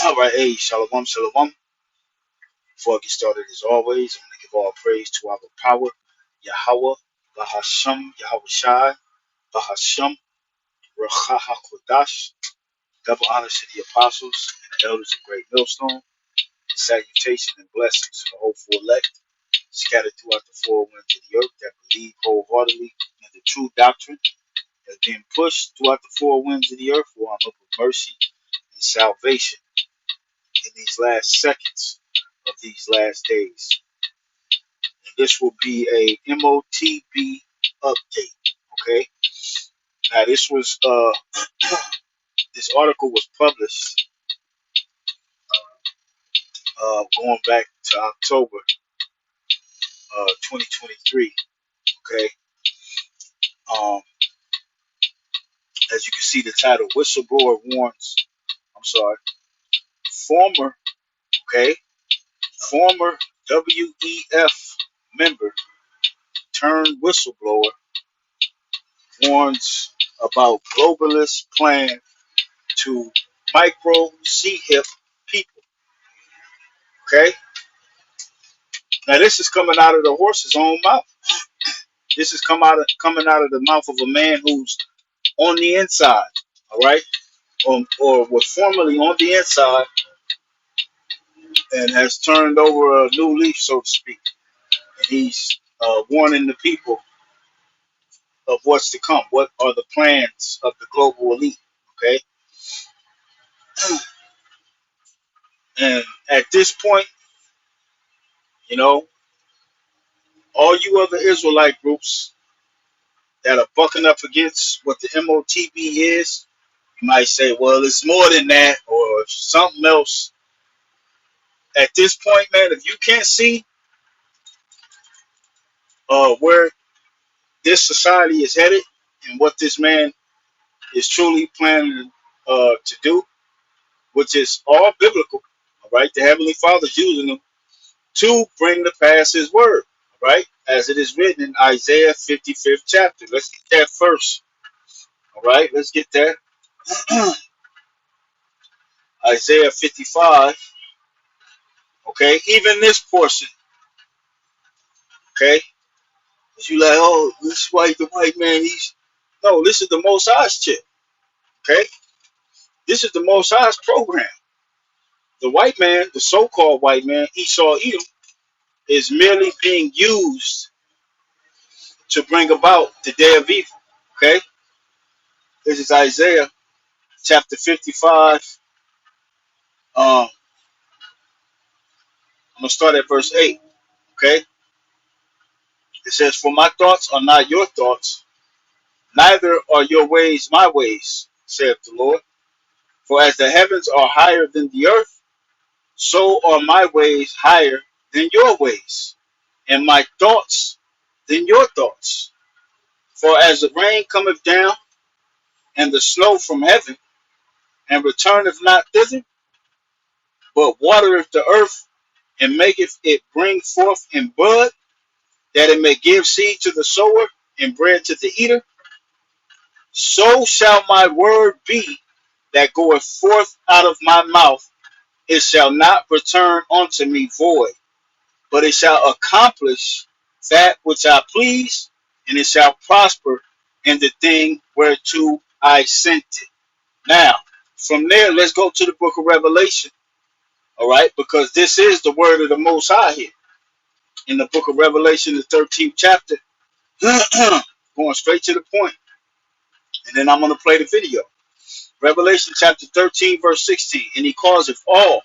All right, hey, shalom, shalom. Before I get started, as always, I'm going to give all praise to our power, Yahweh, Bahasham, Yahweh Shai, Bahasham, Rachaha Kodash. Double honors to the apostles and the elders of Great Millstone, and salutation and blessings to the hopeful elect scattered throughout the four winds of the earth that believe wholeheartedly in the true doctrine that's being pushed throughout the four winds of the earth for our hope of mercy and salvation in these last seconds of these last days. And this will be a MOTB update. Okay. Now this article was published going back to October 2023. Okay. Um, as you can see, the title: Whistleblower warns. I'm sorry. Former okay, former WEF member turned whistleblower warns about globalist plan to micro C-hip people. Okay. Now this is coming out of the horse's own mouth. This is coming out of the mouth of a man who's on the inside. All right, or was formerly on the inside and has turned over a new leaf, so to speak. And he's warning the people of what's to come. What are the plans of the global elite? Okay, and at this point, you know, all you other Israelite groups that are bucking up against what the MOTB is, you might say, well, it's more than that or something else. At this point, man, if you can't see where this society is headed and what this man is truly planning to do, which is all biblical, all right? The Heavenly Father's using them to bring to pass His word, all right? As it is written in Isaiah 55th chapter. Let's get that first, all right? Let's get that. Isaiah 55, okay? Even this portion, okay? You like, oh, this the white man, no, this is the Most High's chip, okay? This is the Most High's program. The white man, the so-called white man, Esau Edom, is merely being used to bring about the day of evil, okay? This is Isaiah chapter 55. I'm going to start at verse 8, okay? It says, for my thoughts are not your thoughts, neither are your ways my ways, saith the Lord. For as the heavens are higher than the earth, so are my ways higher than your ways, and my thoughts than your thoughts. For as the rain cometh down, and the snow from heaven, and returneth not thither, but watereth the earth, and maketh it bring forth in bud, that it may give seed to the sower, and bread to the eater, so shall my word be that goeth forth out of my mouth. It shall not return unto me void, but it shall accomplish that which I please, and it shall prosper in the thing whereto I sent it. Now, from there, let's go to the book of Revelation, all right? Because this is the word of the Most High here. In the book of Revelation, the 13th chapter, going straight to the point, and then I'm going to play the video. Revelation chapter 13, verse 16, and he causeth all,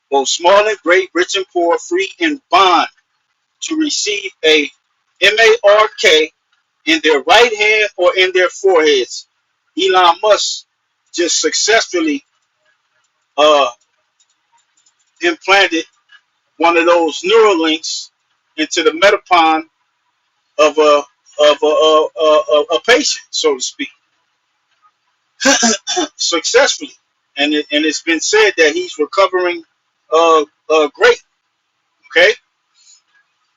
both small and great, rich and poor, free and bond, to receive a mark in their right hand or in their foreheads. Elon Musk just successfully implanted one of those neural links into the metapon of a patient, so to speak, successfully, and it's been said that he's recovering great. Okay,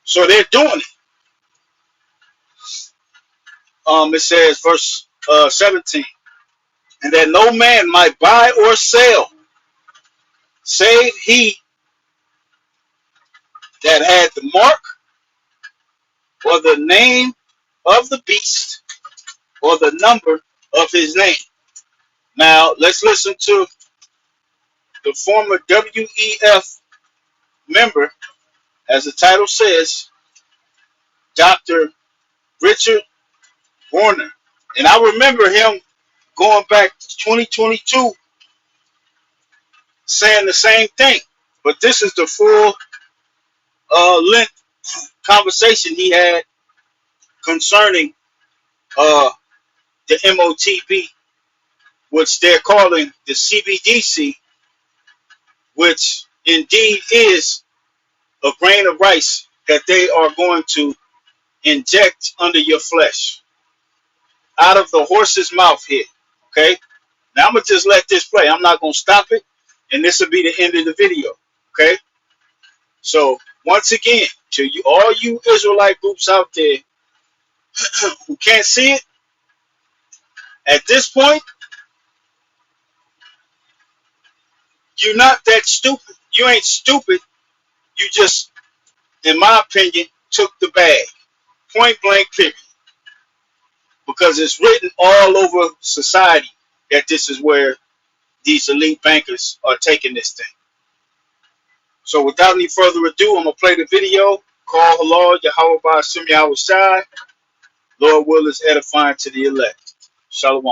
so they're doing it. It says verse 17, and that no man might buy or sell save he that had the mark or the name of the beast or the number of his name. Now, let's listen to the former WEF member, as the title says, Dr. Richard Warner. And I remember him going back to 2022 saying the same thing. But this is the full length conversation he had concerning the MOTB, which they're calling the CBDC, which indeed is a grain of rice that they are going to inject under your flesh out of the horse's mouth here. Okay, now I'm gonna just let this play. I'm not gonna stop it, and this will be the end of the video. Okay, so once again, to you, all you Israelite groups out there who can't see it at this point, you're not that stupid. You ain't stupid. You just, in my opinion, took the bag. Point blank, period. Because it's written all over society that this is where these elite bankers are taking this thing. So without any further ado, I'm going to play the video. Call Halal Yahweh Ba'ashem Yahweh Shai. Lord will is edifying to the elect. Shalom.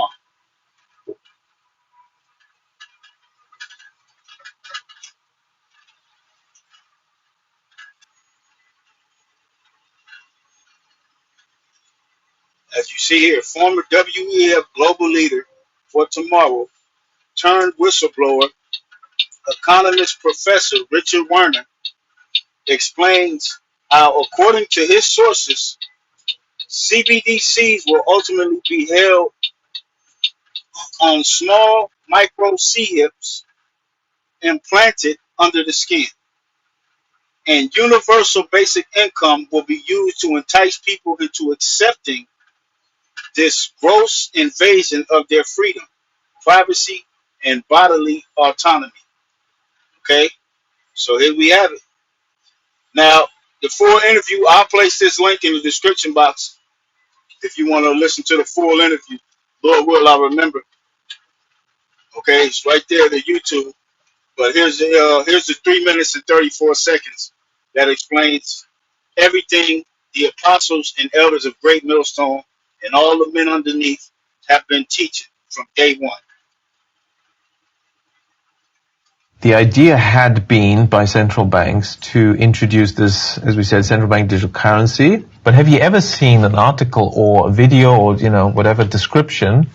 As you see here, former WEF global leader for tomorrow turned whistleblower, economist professor Richard Werner explains how, according to his sources, CBDCs will ultimately be held on small micro C-hips implanted under the skin. And universal basic income will be used to entice people into accepting this gross invasion of their freedom, privacy, and bodily autonomy. Okay, so here we have it. Now, the full interview, I'll place this link in the description box if you want to listen to the full interview. Lord will, I remember. Okay, it's right there, the YouTube. But here's the 3 minutes and 34 seconds that explains everything the apostles and elders of Great Millstone and all the men underneath have been teaching from day one. The idea had been by central banks to introduce this, as we said, central bank digital currency. But have you ever seen an article or a video or, whatever description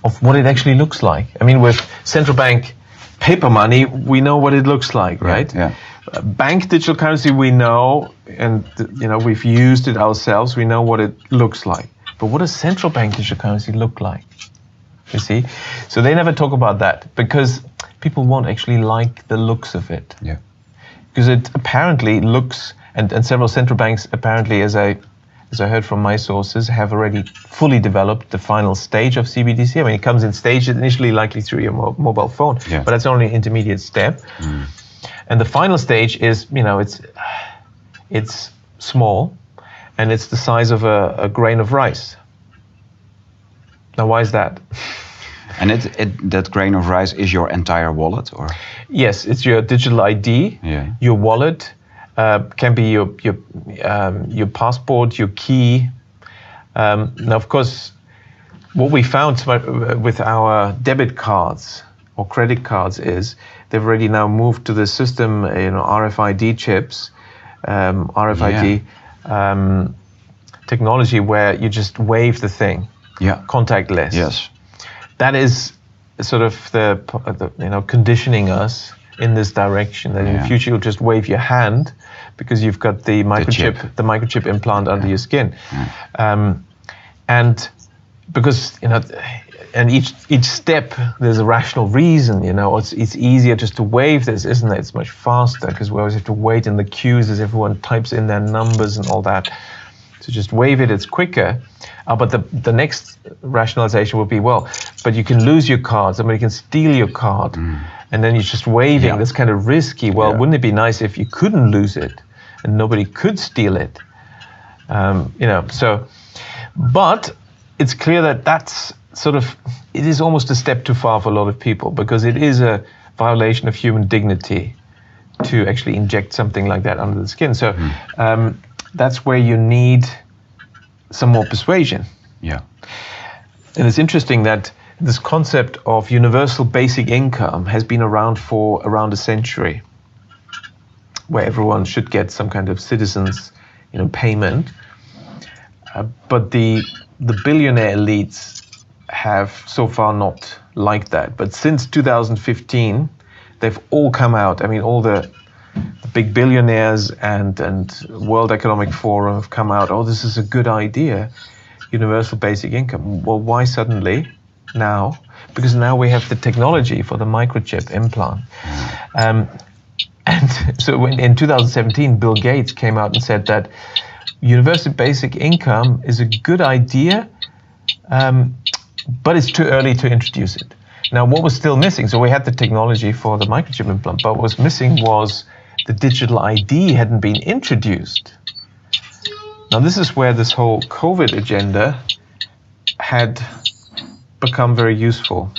of what it actually looks like? I mean, with central bank paper money, we know what it looks like, right? Yeah. Bank digital currency, we know, and, we've used it ourselves. We know what it looks like. But what does central bank digital currency look like? You see? So they never talk about that because people won't actually like the looks of it. Yeah. Because it apparently looks, and several central banks apparently, as I heard from my sources, have already fully developed the final stage of CBDC. I mean, it comes in stages, initially likely through your mobile phone, but that's only an intermediate step. Mm. And the final stage is, it's small, and it's the size of a grain of rice. Now, why is that? And that grain of rice is your entire wallet, or? Yes, it's your digital ID, your wallet, can be your passport, your key. Now, of course, what we found with our debit cards or credit cards is they've already now moved to the system, RFID chips, RFID technology where you just wave the thing, contactless. Yes. That is sort of the conditioning us in this direction, that in the future you'll just wave your hand because you've got the microchip implant under your skin. And because and each step there's a rational reason, it's easier just to wave this, isn't it? It's much faster because we always have to wait in the queues as everyone types in their numbers and all that. So just wave it, it's quicker. But the next rationalization would be, but you can lose your card, somebody can steal your card. and then you're just waving. Yeah. That's kind of risky. Well, Yeah. wouldn't it be nice if you couldn't lose it and nobody could steal it? But it's clear that that's it is almost a step too far for a lot of people, because it is a violation of human dignity to actually inject something like that under the skin. So that's where you need some more persuasion. Yeah. And it's interesting that this concept of universal basic income has been around for around a century, where everyone should get some kind of citizens, payment. But the billionaire elites have so far not liked that. But since 2015, they've all come out. I mean, all the big billionaires and World Economic Forum have come out. Oh, this is a good idea, universal basic income. Well, why suddenly now? Because now we have the technology for the microchip implant. And so in 2017, Bill Gates came out and said that universal basic income is a good idea, but it's too early to introduce it. Now, what was still missing? So we had the technology for the microchip implant, but what was missing was the digital ID hadn't been introduced. Now, this is where this whole COVID agenda had become very useful.